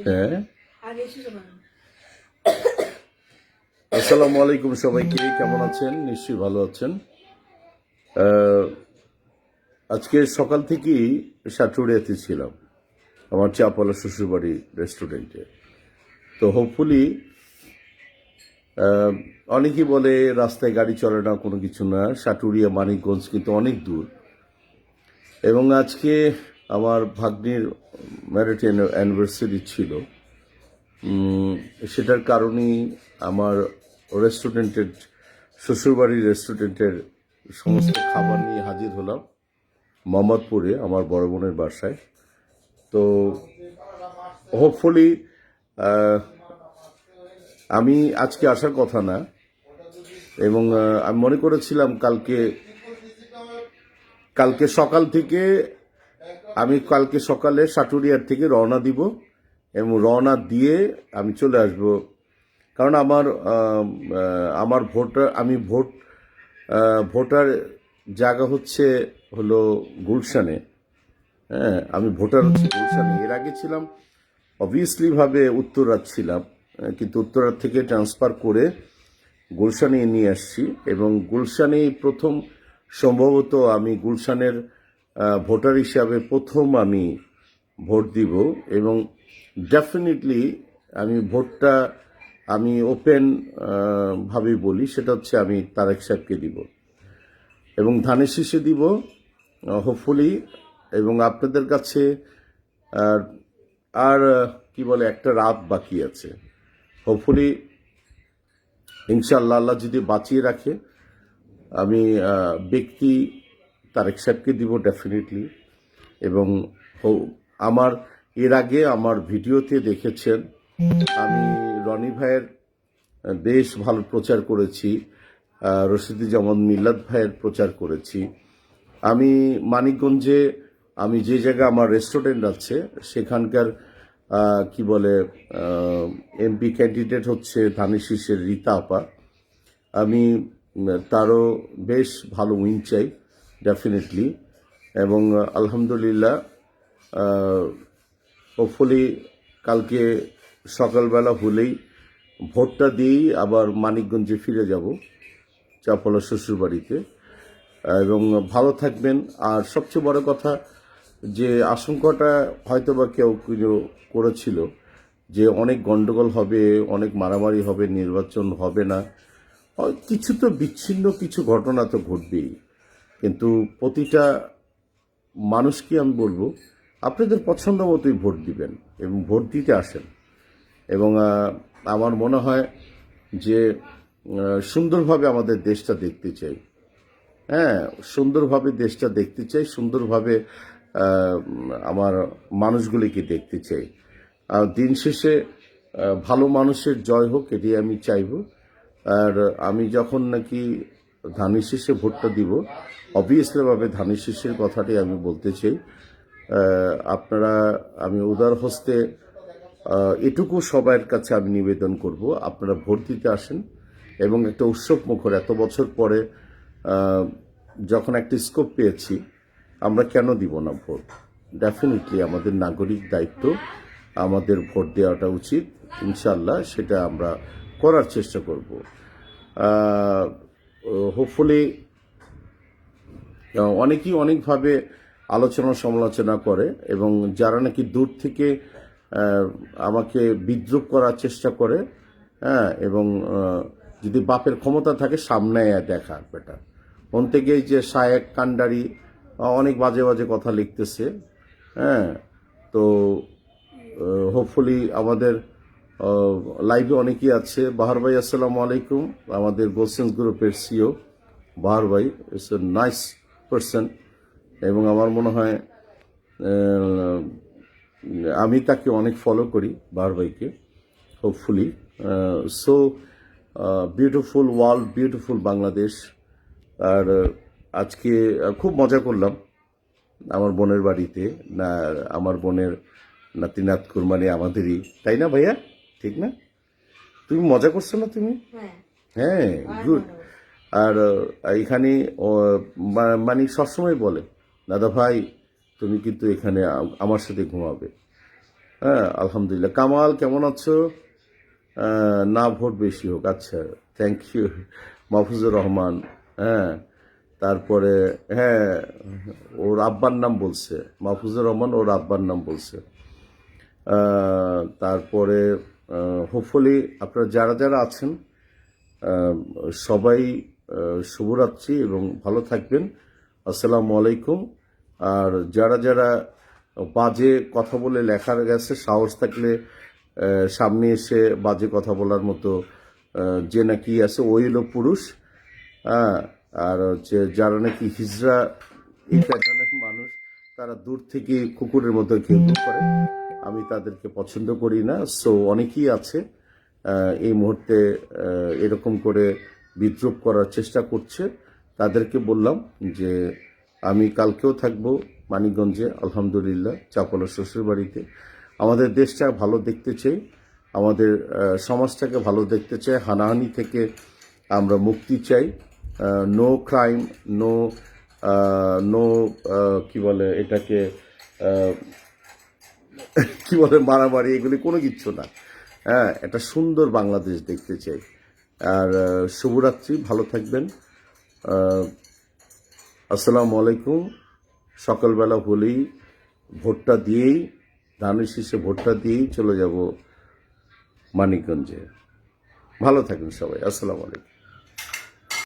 হ্যাঁ, আসসালামু আলাইকুম সবাইকে। কেমন আছেন? নিশ্চয়ই ভালো আছেন। আজকে সকাল থেকেই সাটুরিয়াতে ছিলাম, আমার চাপালা শ্বশুরবাড়ি রেস্টুরেন্টে। তো হোপফুলি অনেকেই বলে রাস্তায় গাড়ি চলে না, কোনো কিছু না, সাটুরিয়া মানিকগঞ্জ কিন্তু অনেক দূর। এবং আজকে আমার ভাগ্নির ম্যারেজ অ্যানিভার্সারি ছিল, সেটার কারণেই আমার রেস্টুরেন্টের শ্বশুরবাড়ির রেস্টুরেন্টের সমস্ত খাবার নিয়ে হাজির হলাম মোহাম্মদপুরে আমার বড় বোনের বাসায়। তো হোপফুলি আমি আজকে আসার কথা না, এবং আমি মনে করেছিলাম কালকে সকাল থেকে কালকে সকালে সাটুরিয়ার থেকে রওনা দিব, এবং রওনা দিয়ে আমি চলে আসব। কারণ আমার ভোটার জায়গা হলো গুলশানে। হ্যাঁ, আমি ভোটার হচ্ছে গুলশানে। এর আগে ছিলাম অবভিয়াসলি ভাবে উত্তরার ছিলাম, কিন্তু উত্তরার থেকে ট্রান্সফার করে গুলশানে নিয়ে আসছি, এবং গুলশানে প্রথম সম্ভবত আমি গুলশানের ভোটার হিসাবে প্রথম আমি ভোট দিব। এবং ডেফিনেটলি ভোটটা আমি ওপেন ভাবে বলি, সেটা হচ্ছে আমি তারেক সাহেবকে দিব এবং ধানের শীষে দিব হোপফুলি। এবং আপনাদের কাছে আর কি বলে, একটা রাত বাকি আছে। হোপফুলি ইনশাআল্লাহ আল্লাহ যদি বাঁচিয়ে রাখে, আমি ব্যক্তি তারেক সাহেবকে দিব ডেফিনেটলি। এবং আমার এর আগে আমার ভিডিওতে দেখেছেন আমি রনি ভাইয়ের বেশ ভালো প্রচার করেছি, রশিদুজ্জামান মিল্লাত ভাইয়ের প্রচার করেছি। আমি মানিকগঞ্জে আমি যে জায়গায় আমার রেস্টুরেন্ট আছে সেখানকার কি বলে এমপি ক্যান্ডিডেট হচ্ছে ধানের শীষের রীতা আপা। আমি তারও বেশ ভালো উইন চাই ডেফিনেটলি। এবং আলহামদুলিল্লাহ হোপফুলি কালকে সকালবেলা হলেই ভোটটা দিয়েই আবার মানিকগঞ্জে ফিরে যাব চাপলা শ্বশুরবাড়িতে। এবং ভালো থাকবেন। আর সবচেয়ে বড় কথা, যে আশঙ্কাটা হয়তোবা কেউ করেছিল যে অনেক গন্ডগোল হবে, অনেক মারামারি হবে, নির্বাচন হবে না, কিছু তো বিচ্ছিন্ন কিছু ঘটনা তো ঘটবেই। কিন্তু প্রতিটা মানুষকে আমি বলবো আপনাদের পছন্দ মতোই ভোট দিবেন এবং ভোট দিতে আসেন। এবং আমার মনে হয় যে সুন্দরভাবে আমাদের দেশটা দেখতে চাই। হ্যাঁ, সুন্দরভাবে দেশটা দেখতে চাই, সুন্দরভাবে আমার মানুষগুলিকে দেখতে চাই। আর দিন শেষে ভালো মানুষের জয় হোক, এটি আমি চাইব। আর আমি যখন নাকি ধানের শীষে ভোটটা দিব, অবভিয়াসলিভাবে ধানের শীষের কথাটাই আমি বলতে চাই। আপনারা, আমি উদার হস্তে এটুকু সবার কাছে আমি নিবেদন করব, আপনারা ভোট দিতে আসেন এবং একটা উৎসব মুখর, এত বছর পরে যখন একটা স্কোপ পেয়েছি, আমরা কেন দিব না ভোট? ডেফিনেটলি আমাদের নাগরিক দায়িত্ব, আমাদের ভোট দেওয়াটা উচিত। ইনশাল্লাহ সেটা আমরা করার চেষ্টা করব। হোপফুলি অনেকেই অনেকভাবে আলোচনা সমালোচনা করে, এবং যারা নাকি দূর থেকে আমাকে বিদ্রুপ করার চেষ্টা করে, হ্যাঁ, এবং যদি বাপের ক্ষমতা থাকে সামনে দেখা বেটা মন থেকে, এই যে শায়েক কান্ডারি অনেক বাজে বাজে কথা লিখতেছে। হ্যাঁ, তো হোপফুলি আমাদের লাইভে অনেকেই আছে। বাহার ভাই আসসালামু আলাইকুম, আমাদের গোলসেন্স গ্রুপের সিও বাহার ভাই ইটস এ নাইস পারসন, এবং আমার মনে হয় আমি তাকে অনেক ফলো করি বাহার ভাইকে। Hopefully so beautiful world, beautiful Bangladesh. আর আজকে খুব মজা করলাম আমার বোনের বাড়িতে। না, আমার বোনের নাতি নাতকুর মানে আমাদেরই, তাই না ভাইয়া? ঠিক না? তুমি মজা করছো না তুমি? হ্যাঁ, গুড। আর এখানে মানে সবসময় বলে দাদা ভাই তুমি কিন্তু এখানে আমার সাথে ঘুমাবে। হ্যাঁ, আলহামদুলিল্লাহ। কামাল কেমন আছো? না, ভোট বেশি হোক। আচ্ছা, থ্যাংক ইউ। মাহফুজুর রহমান, হ্যাঁ, তারপরে হ্যাঁ, ওর আব্বার নাম বলছে, মাহফুজুর রহমান ওর আব্বার নাম বলছে। তারপরে হোপফুলি আপনারা যারা যারা আছেন সবাই শুভরাত্রি এবং ভালো থাকবেন। আসসালামু আলাইকুম। আর যারা যারা বাজে কথা বলে লেখা গেছে, সাহস থাকলে সামনে এসে বাজে কথা বলার মতো যে নাকি আছে ওই হলো পুরুষ। হ্যাঁ, আর হচ্ছে যারা নাকি হিজড়া এই প্যাটার্নের মানুষ, তারা দূর থেকে কুকুরের মতো ঘেউ করে, আমি তাদেরকে পছন্দ করি না। সো অনেকেই আছে এই মুহূর্তে এরকম করে বিদ্রুপ করার চেষ্টা করছে। তাদেরকে বললাম যে আমি কালকেও থাকবো মানিকগঞ্জে, আলহামদুলিল্লাহ, চাপলা শ্বশুর বাড়িতে। আমাদের দেশটা ভালো দেখতে চাই, আমাদের সমাজটাকে ভালো দেখতে চাই, হানাহানি থেকে আমরা মুক্তি চাই। নো ক্রাইম, নো নো কি বলে এটাকে, কি বলে, মারামারি, এগুলি কোনো কিচ্ছু না। হ্যাঁ, একটা সুন্দর বাংলাদেশ দেখতে চাই। আর শুভরাত্রি, ভালো থাকবেন। আসসালামু আলাইকুম। সকালবেলা হলেই ভোটটা দিয়েই, ধানের শীষে ভোটটা দিয়েই চলে যাব মানিকগঞ্জে। ভালো থাকবেন সবাই। আসসালামু আলাইকুম।